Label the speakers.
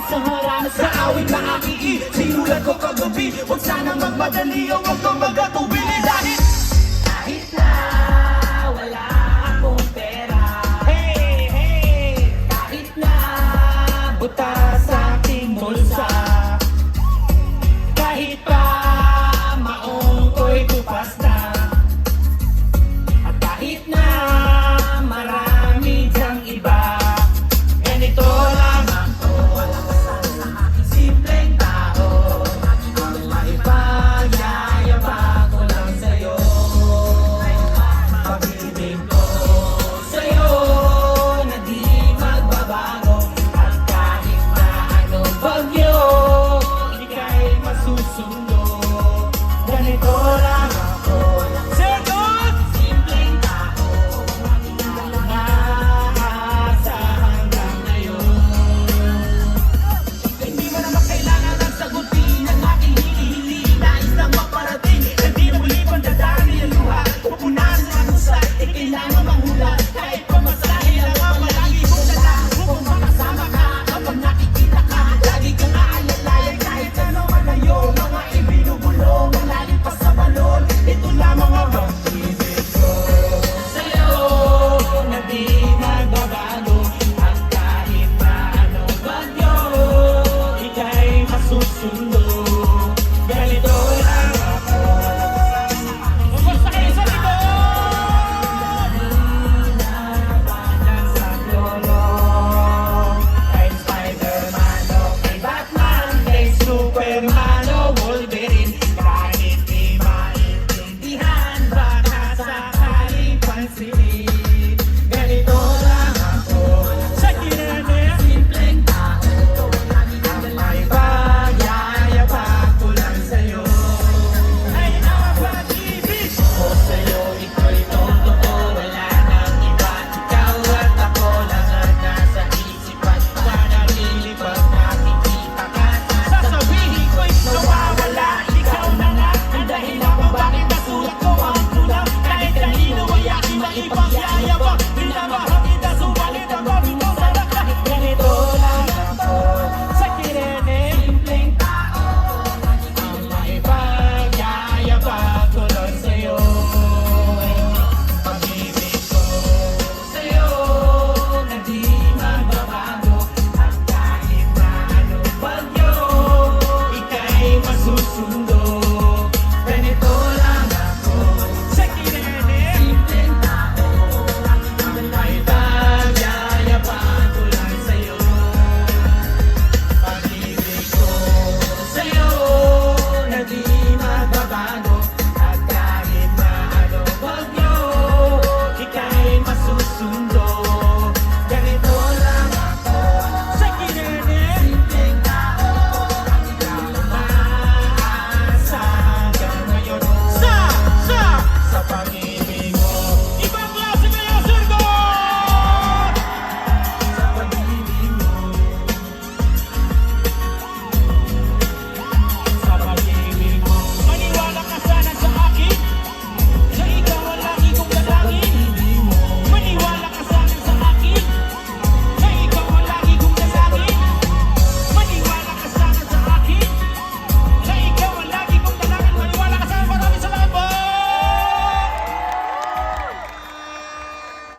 Speaker 1: Sa harana sa awit na aking sinulat ko kagabi. Huwag sanang magmadali o huwag kang magkatubili. Dahil kahit na wala akong pera, hey, hey, kahit na buta sa aking bulsa, kahit pa maong ko'y tupas na, at kahit na marami dyang iba, ganito lang ako. Walakasan sa aking simpleng tao, ang maipagayabang ko lang sa'yo. Pag-ibig ko sa'yo na di magbabago, at kahit na anong bagyo ika'y masusundo. Ganito lang ako. Sagot! Simpleng tao, naasa hanggang ngayon. Hindi mo naman kailangan ang sagutin ang aking hinihili. Nais lang maparating, hindi na muli pang dadaan ang luha. Pupunahan sa husay, kailangan manghula. Kahit pamasahe lang ang malagi kong dala. Kung makasama ka, kapag nakikita ka, lagi kang aalalayan kahit ano malayo. Mga ibinubulong, malalim pa sa balon. Ito lamang ang pag-ibig ko sa'yo na di nagbabago. At kahit na anong bagyo ika'y masusunod.